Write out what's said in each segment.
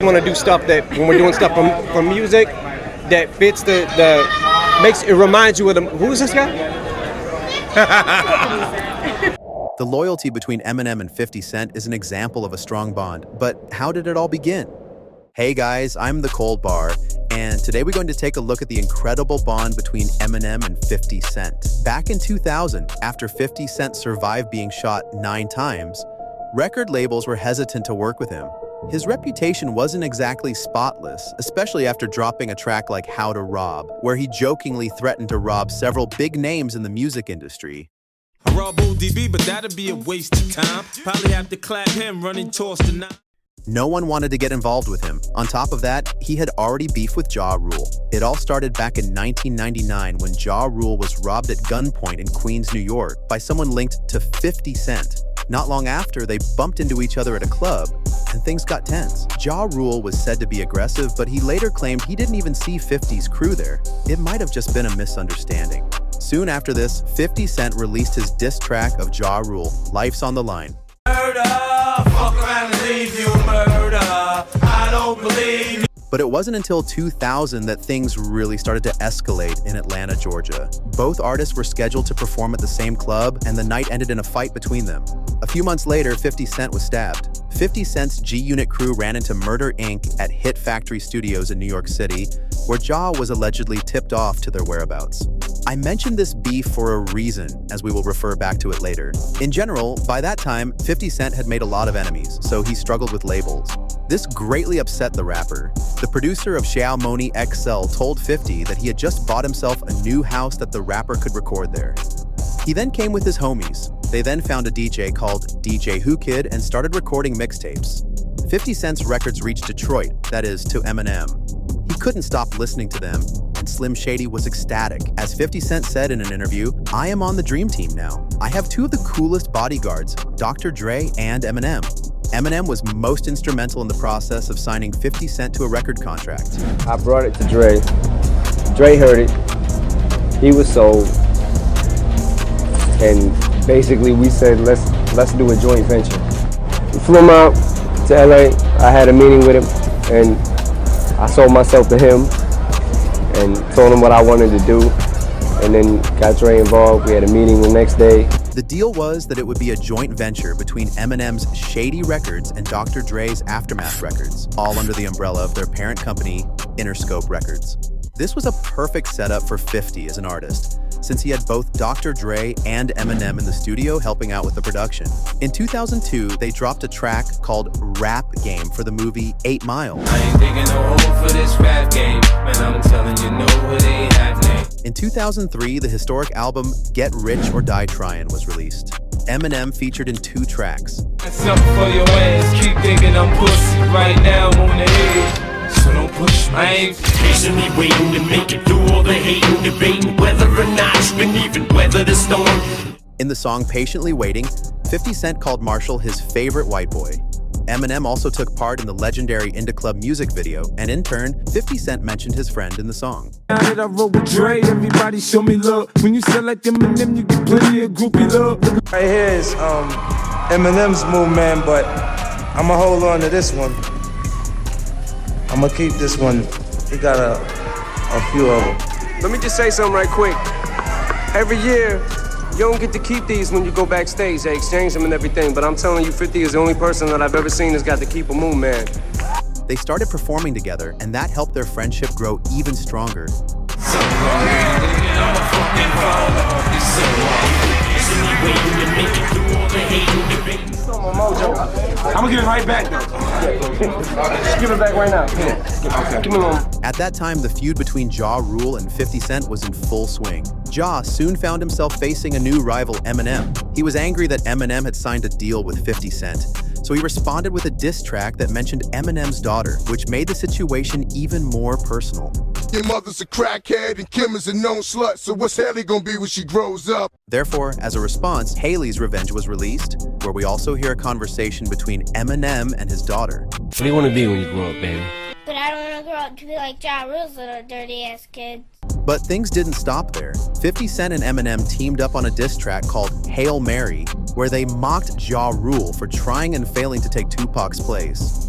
want to do stuff that when we're doing stuff for music that fits the makes it reminds you of who's this guy? The loyalty between Eminem and 50 Cent is an example of a strong bond, but how did it all begin? Hey guys, I'm the Cold Bar, and today we're going to take a look at the incredible bond between Eminem and 50 Cent. Back in 2000, after 50 Cent survived being shot 9 times, record labels were hesitant to work with him. His reputation wasn't exactly spotless, especially after dropping a track like How to Rob, where he jokingly threatened to rob several big names in the music industry. I rob ODB, but that'd be a waste of time. Probably have to clap him running towards the night. No one wanted to get involved with him. On top of that, he had already beef with Ja Rule. It all started back in 1999 when Ja Rule was robbed at gunpoint in Queens, New York by someone linked to 50 Cent. Not long after, they bumped into each other at a club, and things got tense. Ja Rule was said to be aggressive, but he later claimed he didn't even see 50's crew there. It might have just been a misunderstanding. Soon after this, 50 Cent released his diss track of Ja Rule, Life's on the Line. Murder, fuck around and leave you murder. I don't believe you. But it wasn't until 2000 that things really started to escalate in Atlanta, Georgia. Both artists were scheduled to perform at the same club, and the night ended in a fight between them. A few months later, 50 Cent was stabbed. 50 Cent's G-Unit crew ran into Murder Inc. at Hit Factory Studios in New York City, where Ja was allegedly tipped off to their whereabouts. I mentioned this beef for a reason, as we will refer back to it later. In general, by that time, 50 Cent had made a lot of enemies, so he struggled with labels. This greatly upset the rapper. The producer of Xiaomoni XL told 50 that he had just bought himself a new house that the rapper could record there. He then came with his homies. They then found a DJ called DJ Who Kid and started recording mixtapes. 50 Cent's records reached Detroit, that is, to Eminem. He couldn't stop listening to them, and Slim Shady was ecstatic. As 50 Cent said in an interview, "I am on the dream team now. I have 2 of the coolest bodyguards, Dr. Dre and Eminem." Eminem was most instrumental in the process of signing 50 Cent to a record contract. I brought it to Dre. Dre heard it. He was sold. And basically we said, let's do a joint venture. We flew him out to LA. I had a meeting with him and I sold myself to him and told him what I wanted to do. And then got Dre involved. We had a meeting the next day. The deal was that it would be a joint venture between Eminem's Shady Records and Dr. Dre's Aftermath Records, all under the umbrella of their parent company, Interscope Records. This was a perfect setup for 50 as an artist, since he had both Dr. Dre and Eminem in the studio helping out with the production. In 2002, they dropped a track called Rap Game for the movie 8 Mile. I ain't digging no hole for this rap game. Man, I'm telling you, no, it ain't happening. In 2003, the historic album Get Rich or Die Tryin' was released. Eminem featured in 2 tracks. That's something for your ass. Keep thinking I'm pussy right now on the head. So don't push me. I ain't patiently waiting to make it through all the hating, debating whether or not you can even weather the storm. In the song Patiently Waiting, 50 Cent called Marshall his favorite white boy. Eminem also took part in the legendary Indie Club music video, and in turn, 50 Cent mentioned his friend in the song. now that I roll with Dre, everybody show me love. When you select Eminem, you get plenty of groupie love. Right here is Eminem's move, man, but I'ma hold on to this one. I'ma keep this one. He got a few of them. Let me just say something right quick. Every year, you don't get to keep these when you go backstage. They exchange them and everything, but I'm telling you, 50 is the only person that I've ever seen that's got to keep a move, man. They started performing together, and that helped their friendship grow even stronger. I'm gonna give it right back, though. Just give it back right now. Okay. Give me one. At that time, the feud between Ja Rule and 50 Cent was in full swing. Ja soon found himself facing a new rival, Eminem. He was angry that Eminem had signed a deal with 50 Cent, so he responded with a diss track that mentioned Eminem's daughter, which made the situation even more personal. Your mother's a crackhead and Kim is a known slut, so what's Haley gonna be when she grows up? Therefore, as a response, Haley's Revenge was released, where we also hear a conversation between Eminem and his daughter. What do you want to be when you grow up, baby? But I don't want to grow up to be like Ja Rule's little dirty-ass kid. But things didn't stop there. 50 Cent and Eminem teamed up on a diss track called Hail Mary, where they mocked Ja Rule for trying and failing to take Tupac's place.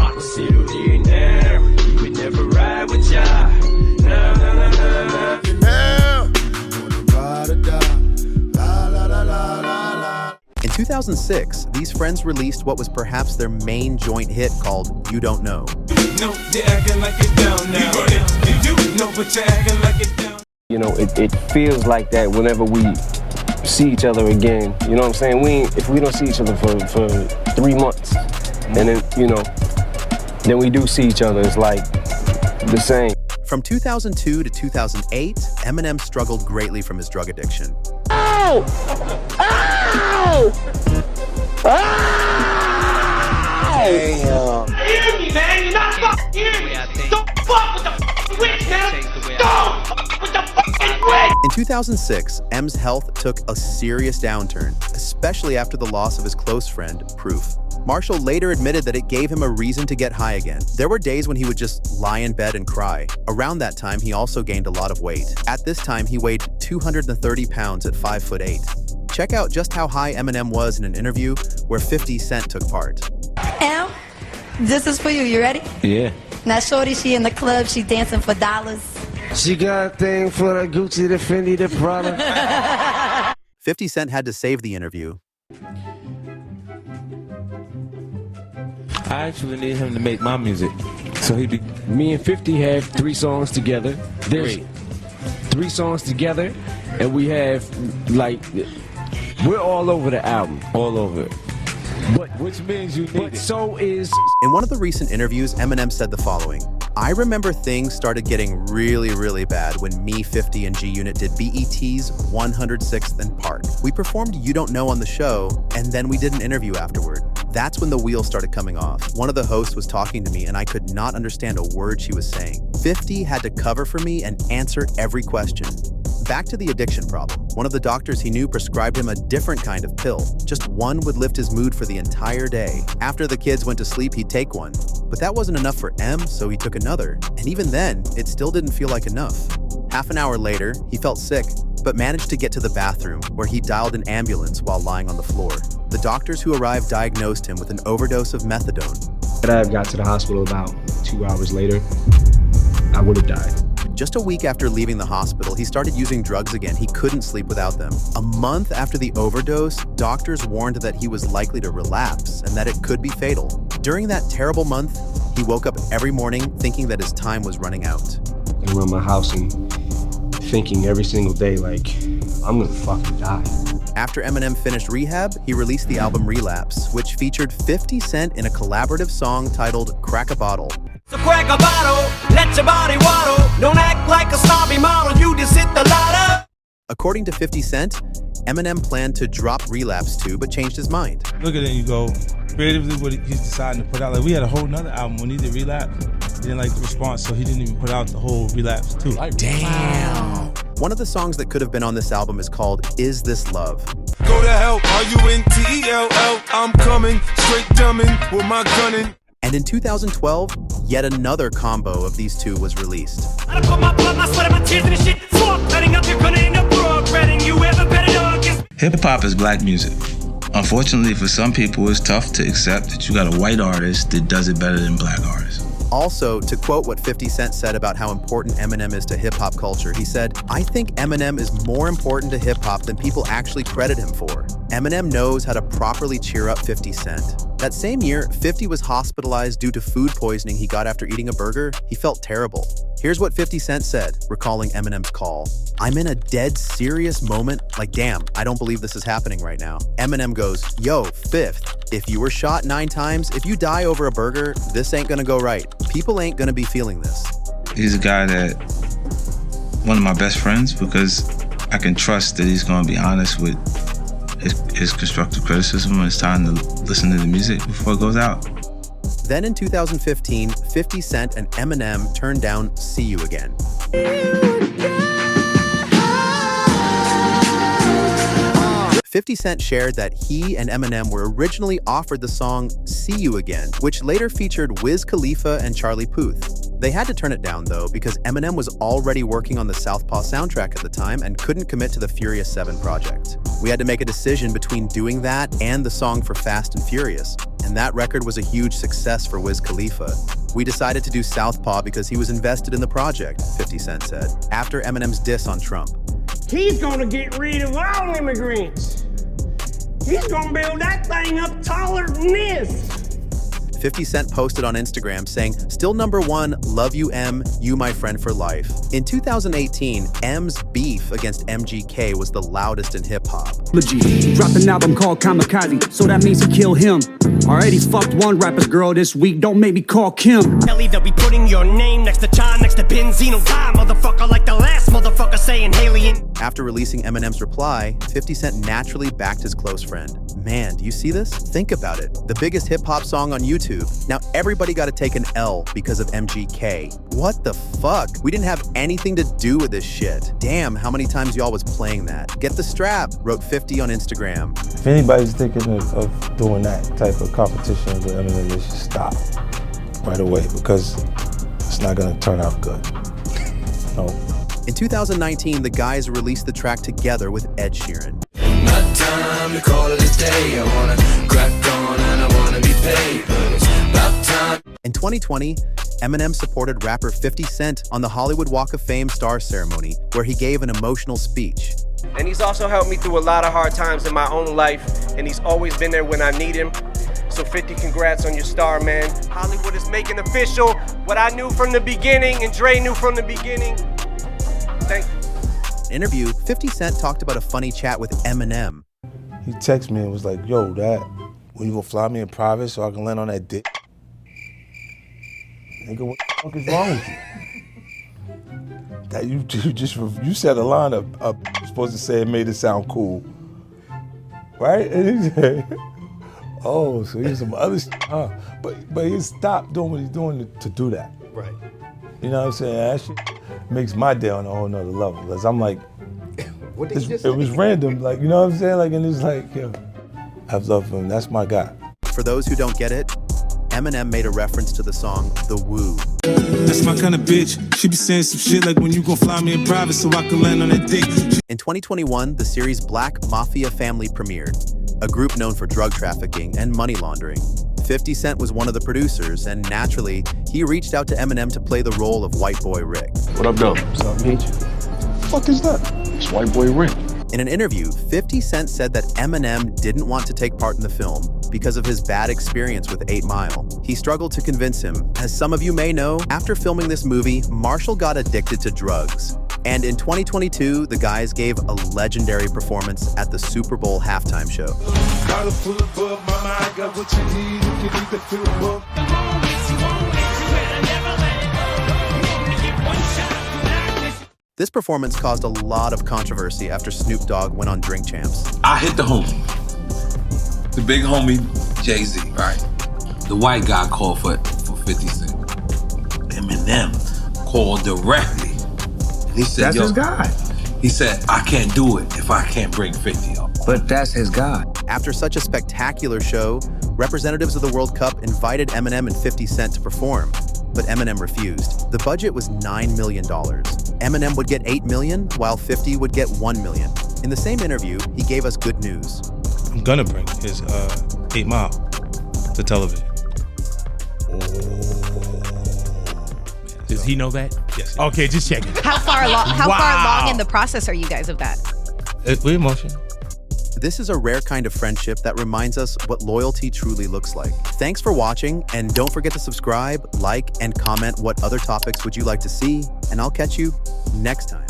I still here now. You would never ride with ya. Nah, nah, nah, nah, nah. In 2006, these friends released what was perhaps their main joint hit called You Don't Know. No, you're acting like it's down now. You know, but you're acting like it's down. You know, it feels like that whenever we see each other again. You know what I'm saying? If we don't see each other for 3 months, and then, you know, then we do see each other, it's like the same. From 2002 to 2008, Eminem struggled greatly from his drug addiction. Ow! Ow! Ow! Damn. Hear me, man. You're not fucking hearing me. Don't fuck with the fucking witch, man. Don't fuck with the fucking witch. In 2006, M's health took a serious downturn, especially after the loss of his close friend, Proof. Marshall later admitted that it gave him a reason to get high again. There were days when he would just lie in bed and cry. Around that time, he also gained a lot of weight. At this time, he weighed 230 pounds at 5'8". Check out just how high Eminem was in an interview where 50 Cent took part. Em, this is for you. You ready? Yeah. Now, shorty, she in the club. She dancing for dollars. She got a thing for the Gucci, the Fendi, the Prada. 50 Cent had to save the interview. I actually need him to make my music. So he'd be. Me and 50 have 3 songs together. There's 3 songs together, and we have, like, we're all over the album. All over it. But which means you need it. So is. In one of the recent interviews, Eminem said the following: I remember things started getting really, really bad when me, 50, and G-Unit did BET's 106th and Park. We performed You Don't Know on the show, and then we did an interview afterward. That's when the wheels started coming off. One of the hosts was talking to me, and I could not understand a word she was saying. 50 had to cover for me and answer every question. Back to the addiction problem. One of the doctors he knew prescribed him a different kind of pill. Just one would lift his mood for the entire day. After the kids went to sleep, he'd take one. But that wasn't enough for M, so he took another. And even then, it still didn't feel like enough. Half an hour later, he felt sick, but managed to get to the bathroom, where he dialed an ambulance while lying on the floor. The doctors who arrived diagnosed him with an overdose of methadone. If I got to the hospital about 2 hours later, I would have died. Just a week after leaving the hospital, he started using drugs again. He couldn't sleep without them. A month after the overdose, doctors warned that he was likely to relapse and that it could be fatal. During that terrible month, he woke up every morning thinking that his time was running out. I around my house and thinking every single day, like, I'm gonna fucking die. After Eminem finished rehab, he released the album Relapse, which featured 50 Cent in a collaborative song titled Crack a Bottle. So crack a bottle, let your body waddle. Don't act like a snobby model, you just hit the ladder. According to 50 Cent, Eminem planned to drop Relapse too, but changed his mind. Look at it and you go, creatively what he's deciding to put out. Like, we had a whole nother album when he did Relapse. He didn't like the response, so he didn't even put out the whole Relapse too. Damn. One of the songs that could have been on this album is called Is This Love? Go to hell, R-U-N-T-E-L-L. I'm coming, straight dumbing with my gunning. And in 2012, yet another combo of these two was released. I put my blood, my sweat, and my tears in this shit. So I'm cutting up, you're gonna end up broad breading. You ever better dog is. Hip-hop is black music. Unfortunately, for some people, it's tough to accept that you got a white artist that does it better than black artists. Also, to quote what 50 Cent said about how important Eminem is to hip-hop culture, he said, I think Eminem is more important to hip-hop than people actually credit him for. Eminem knows how to properly cheer up 50 Cent. That same year, 50 was hospitalized due to food poisoning he got after eating a burger. He felt terrible. Here's what 50 Cent said, recalling Eminem's call. I'm in a dead serious moment, like damn, I don't believe this is happening right now. Eminem goes, yo, Fifth, if you were shot 9 times, if you die over a burger, this ain't gonna go right. People ain't gonna be feeling this. He's a guy that, one of my best friends, because I can trust that he's gonna be honest with his constructive criticism when it's time to listen to the music before it goes out. Then in 2015, 50 Cent and Eminem turned down See You Again. 50 Cent shared that he and Eminem were originally offered the song See You Again, which later featured Wiz Khalifa and Charlie Puth. They had to turn it down, though, because Eminem was already working on the Southpaw soundtrack at the time and couldn't commit to the Furious 7 project. We had to make a decision between doing that and the song for Fast and Furious, and and that record was a huge success for Wiz Khalifa. "We decided to do Southpaw because he was invested in the project," 50 Cent said, after Eminem's diss on Trump. He's gonna get rid of all immigrants. He's gonna build that thing up taller than this. 50 Cent posted on Instagram saying, "Still number one, love you M, you my friend for life." In 2018, M's beef against MGK was the loudest in hip-hop. He dropped an album called Kamikaze, so that means he killed him. Already fucked one rapper's girl this week, don't make me call Kim. Kelly, they'll be putting your name next to John, next to Benzino. Die, motherfucker, like the last motherfucker saying Alien. After releasing Eminem's reply, 50 Cent naturally backed his close friend. Man, do you see this? Think about it. The biggest hip-hop song on YouTube. Now everybody got to take an L because of MGK. What the fuck? We didn't have anything to do with this shit. Damn, how many times y'all was playing that? Get the strap, wrote 50 on Instagram. If anybody's thinking of doing that type of competition with Eminem, they should stop right away because it's not gonna turn out good. No. In 2019, the guys released the track together with Ed Sheeran. My time to call it a day. I wanna crack on and I wanna be paid, but it's about time. In 2020, Eminem supported rapper 50 Cent on the Hollywood Walk of Fame star ceremony, where he gave an emotional speech. And he's also helped me through a lot of hard times in my own life, and he's always been there when I need him. So 50, congrats on your star, man. Hollywood is making official what I knew from the beginning and Dre knew from the beginning. Thank you. In an interview, 50 Cent talked about a funny chat with Eminem. He texted me and was like, "Yo, Dad, when you gonna fly me in private so I can land on that dick?" Nigga, what the fuck is wrong with you? That you said a line of you're supposed to say it made it sound cool, right? And he said, "Oh, so here's some other shit, huh?" But he stopped doing what he's doing to do that. Right. You know what I'm saying? That shit makes my day on a whole nother level. Because I'm like, what did it was random, like, you know what I'm saying? Like, and it's like, yo, I love him. That's my guy. For those who don't get it, Eminem made a reference to the song The Woo. That's my kind of bitch. She be saying some shit like, when you gon' fly me in private so I can land on that dick. In 2021, the series Black Mafia Family premiered, a group known for drug trafficking and money laundering. 50 Cent was one of the producers, and naturally, he reached out to Eminem to play the role of White Boy Rick. What up, though? What's up, Meech? What the fuck is that? It's White Boy Rick. In an interview, 50 Cent said that Eminem didn't want to take part in the film because of his bad experience with 8 Mile. He struggled to convince him. As some of you may know, after filming this movie, Marshall got addicted to drugs. And in 2022, the guys gave a legendary performance at the Super Bowl halftime show. This performance caused a lot of controversy after Snoop Dogg went on Drink Champs. I hit the homie, the big homie Jay-Z, right? The white guy called for 50 Cent. Eminem called directly. And he said, that's his guy. He said, I can't do it if I can't bring 50 up. But that's his guy. After such a spectacular show, representatives of the World Cup invited Eminem and 50 Cent to perform, but Eminem refused. The budget was $9 million. Eminem would get $8 million, while 50 would get $1 million. In the same interview, he gave us good news. I'm gonna bring his 8 Mile to television. Does he know that? Yes. Okay, just checking. How far along in the process are you guys of that? We're in motion. This is a rare kind of friendship that reminds us what loyalty truly looks like. Thanks for watching, and don't forget to subscribe, like, and comment what other topics would you like to see, and I'll catch you next time.